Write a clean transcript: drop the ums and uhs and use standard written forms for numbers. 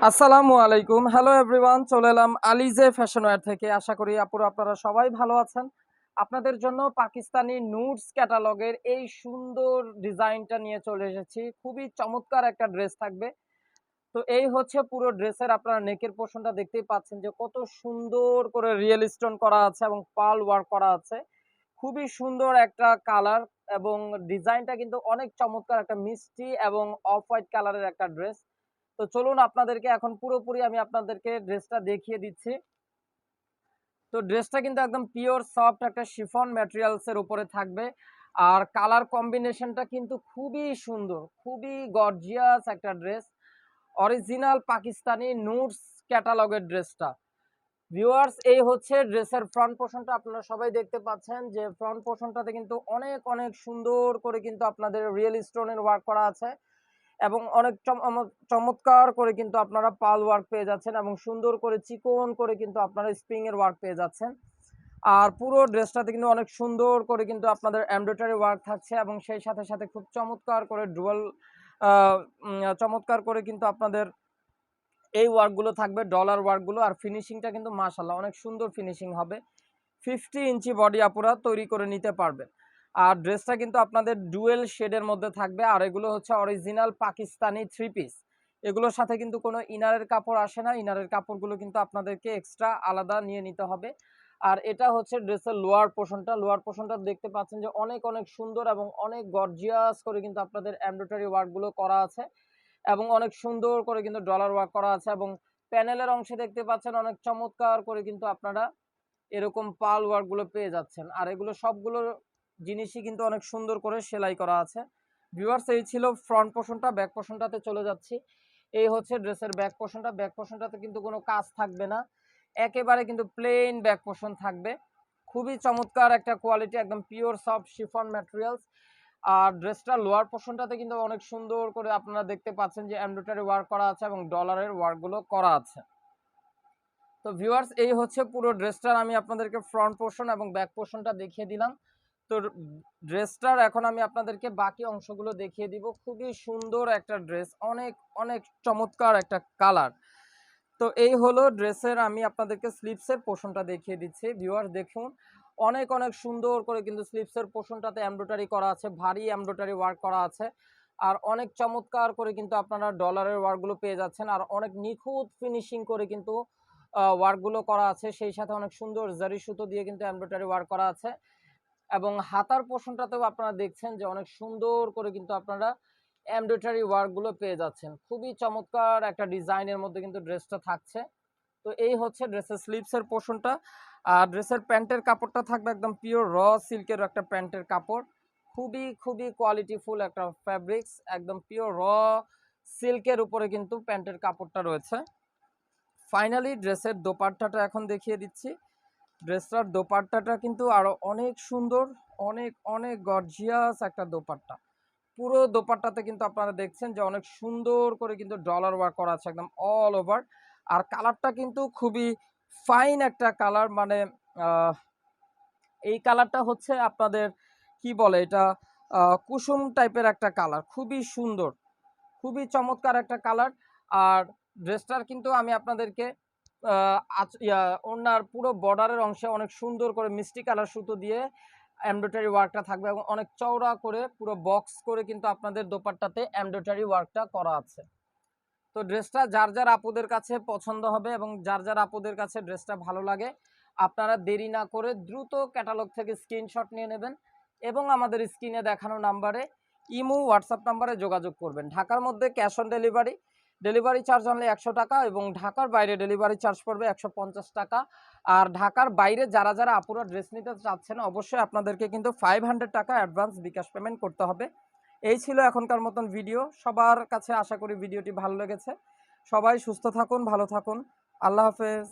আসসালামু আলাইকুম। Hello everyone, চলে এলাম আলিজে ফ্যাশন ওয়্যার থেকে। আশা করি আপুরা আপনারা সবাই ভালো আছেন। আপনাদের জন্য পাকিস্তানি নুডস ক্যাটালগের এই সুন্দর ডিজাইনটা নিয়ে চলে এসেছি। খুবই চমৎকার একটা ড্রেস থাকবে। তো এই হচ্ছে পুরো ড্রেসের আপনারা নেকের পোর্শনটা দেখতেই পাচ্ছেন যে কত সুন্দর করে রিয়েল স্টোন করা আছে এবং পার্ল ওয়ার্ক করা আছে। খুবই সুন্দর একটা কালার এবং ডিজাইনটা কিন্তু অনেক চমৎকার, একটা মিষ্টি এবং অফ হোয়াইট কালারের একটা ড্রেস। তো চলুন আপনাদেরকে এখন পুরোপুরি আমি আপনাদেরকে ড্রেসটা দেখিয়ে দিচ্ছি। তো ড্রেসটা কিন্তু একদম পিওর সফট একটা শিফন ম্যাটেরিয়ালস এর উপরে থাকবে। আর কালার কম্বিনেশনটা কিন্তু খুবই সুন্দর, খুবই গর্জিয়াস একটা ড্রেস। অরিজিনাল পাকিস্তানি নুডস ক্যাটালগের ড্রেসটা। ভিউয়ার্স, এই হচ্ছে ড্রেসের ফ্রন্ট পোর্শনটা। আপনারা সবাই দেখতে পাচ্ছেন যে ফ্রন্ট পোর্শনটাতে কিন্তু অনেক অনেক সুন্দর করে কিন্তু আপনাদের রিয়েল স্টোনের ওয়ার্ক করা আছে এবং অনেক চমৎকার করে কিন্তু আপনারা পাল ওয়ার্ক পেয়ে যাচ্ছেন এবং সুন্দর করে চিকন করে কিন্তু আপনারা স্প্রিং এর ওয়ার্ক পেয়ে যাচ্ছেন। আর পুরো ড্রেসটাতে কিন্তু অনেক সুন্দর করে কিন্তু আপনাদের এমব্রয়ডারি ওয়ার্ক থাকছে এবং সেই সাথে সাথে খুব চমৎকার করে ডুয়াল চমৎকার করে কিন্তু আপনাদের এই ওয়ার্কগুলো থাকবে, ডলার ওয়ার্কগুলো। আর ফিনিশিংটা কিন্তু মাশাআল্লাহ অনেক সুন্দর ফিনিশিং হবে। 50 ইঞ্চি বডি আপুরা তৈরি করে নিতে পারবেন। আর ড্রেসটা কিন্তু আপনাদের ডুয়েল শেডের মধ্যে থাকবে। আর এগুলো হচ্ছে অরিজিনাল পাকিস্তানি 3 পিস। এগুলোর সাথে কিন্তু কোনো ইনারের কাপড় আসে না। ইনারের কাপড়গুলো কিন্তু আপনাদেরকে এক্সট্রা আলাদা নিয়ে নিতে হবে। আর এটা হচ্ছে ড্রেসের লোয়ার পোর্শনটা। লোয়ার পোর্শনটা দেখতে পাচ্ছেন যে অনেক অনেক সুন্দর এবং অনেক গর্জিয়াস করে কিন্তু আপনাদের এমব্রয়ডারি ওয়ার্কগুলো করা আছে এবং অনেক সুন্দর করে কিন্তু ডলার ওয়ার্ক করা আছে এবং প্যানেলের অংশে দেখতে পাচ্ছেন অনেক চমৎকার করে কিন্তু আপনারা এরকম পাল ওয়ার্ক গুলো পেয়ে যাচ্ছেন। আর এগুলো সবগুলো জিনিসই কিন্তু অনেক সুন্দর করে সেলাই করা আছে। ভিউয়ার্স, এই ছিল ফ্রন্ট পোর্শনটা। ব্যাক পোর্শনটাতে চলে যাচ্ছি। এই হচ্ছে ড্রেসের ব্যাক পোর্শনটা। ব্যাক পোর্শনটাতে কিন্তু কোনো কাজ থাকবে না, একেবারে কিন্তু প্লেন ব্যাক পোর্শন থাকবে। খুবই চমৎকার একটা কোয়ালিটি, একদম পিওর সফট শিফন ম্যাটেরিয়ালস। আর ড্রেসটা লোয়ার পোর্শনটাতে কিন্তু অনেক সুন্দর করে আপনারা দেখতে পাচ্ছেন যে এমব্রয়ডারি ওয়ার্ক করা আছে এবং ডলারের ওয়ার্কগুলো করা আছে। তো ভিউয়ার্স, এই হচ্ছে পুরো ড্রেসটার আমি আপনাদেরকে ফ্রন্ট পোর্শন এবং ব্যাক পোর্শনটা দেখিয়ে দিলাম। তো ড্রেসটার এখন আমি আপনাদেরকে বাকি অংশগুলো দেখিয়ে দিব। খুবই সুন্দর একটা ড্রেস, অনেক অনেক চমৎকার একটা কালার। তো এই হলো ড্রেসের, আমি আপনাদেরকে স্লিভসের পোর্শনটা দেখিয়ে দিচ্ছি। ভিউয়ার্স দেখুন, অনেক অনেক সুন্দর করে কিন্তু স্লিভসের পোর্শনটাতে এমব্রয়ডারি করা আছে, ভারী এমব্রয়ডারি ওয়ার্ক করা আছে। আর অনেক চমৎকার করে কিন্তু আপনারা ডলারের ওয়ার্কগুলো পেয়ে যাচ্ছেন আর অনেক নিখুঁত ফিনিশিং করে কিন্তু ওয়ার্কগুলো করা আছে। সেই সাথে অনেক সুন্দর জারি সুতো দিয়ে কিন্তু এমব্রয়ডারি ওয়ার্ক করা আছে এবং হাতার পোর্শনটাতেও আপনারা দেখছেন যে অনেক সুন্দর করে কিন্তু আপনারা এমব্রয়ডারি ওয়ার্কগুলো পেয়ে যাচ্ছেন। খুবই চমৎকার একটা ডিজাইনের মধ্যে কিন্তু ড্রেসটা থাকছে। তো এই হচ্ছে ড্রেসের স্লিভসের পোর্শনটা। আর ড্রেসের প্যান্টের কাপড়টা থাকবে একদম পিওর র সিল্কের একটা প্যান্টের কাপড়। খুবই খুবই কোয়ালিটিফুল একটা ফ্যাব্রিক্স, একদম পিওর র সিল্কের উপরে কিন্তু প্যান্টের কাপড়টা রয়েছে। ফাইনালি ড্রেসের দোপাট্টাটা এখন দেখিয়ে দিচ্ছি। ড্রেসটার দোপাট্টাটা কিন্তু আরো অনেক সুন্দর, অনেক অনেক গর্জিয়াস একটা দোপাট্টা। পুরো দোপাট্টাতে কিন্তু আপনারা দেখছেন যে অনেক সুন্দর করে কিন্তু ডলার ওয়ার্ক করা আছে একদম অল ওভার। আর কালারটা কিন্তু খুবই ফাইন একটা কালার, মানে এই কালারটা হচ্ছে আপনাদের কি বলে এটা, কুসুম টাইপের একটা কালার, খুবই সুন্দর, খুবই চমৎকার একটা কালার। আর ড্রেসটার কিন্তু আমি আপনাদেরকে ওনার পুরো বর্ডারের অংশে অনেক সুন্দর করে মিষ্টি কালার সুতো দিয়ে এমব্রয়ডারি ওয়ার্কটা থাকবে এবং অনেক চওড়া করে পুরো বক্স করে কিন্তু আপনাদের দোপাট্টাতে এমব্রয়ডারি ওয়ার্কটা করা আছে। তো ড্রেসটা যার যার আপুদের কাছে পছন্দ হবে এবং যার যার আপুদের কাছে ড্রেসটা ভালো লাগে, আপনারা দেরি না করে দ্রুত ক্যাটালগ থেকে স্ক্রিনশট নিয়ে নেবেন এবং আমাদের স্ক্রিনে দেখানো নাম্বারে ইমো হোয়াটসঅ্যাপ নাম্বারে যোগাযোগ করবেন। ঢাকার মধ্যে cash on delivery, delivery charge only 100 টাকা এবং ঢাকার বাইরে ডেলিভারি চার্জ পড়বে 150 টাকা। আর ঢাকার বাইরে যারা যারা আপুরা ড্রেস নিতে চাচ্ছেন অবশ্যই আপনাদেরকে কিন্তু 500 টাকা অ্যাডভান্স বিকাশ পেমেন্ট করতে হবে। এই ছিল এখনকার মতন ভিডিও। সবার কাছে আশা করি ভিডিওটি ভালো লেগেছে। সবাই সুস্থ থাকুন, ভালো থাকুন। আল্লাহ হাফেজ।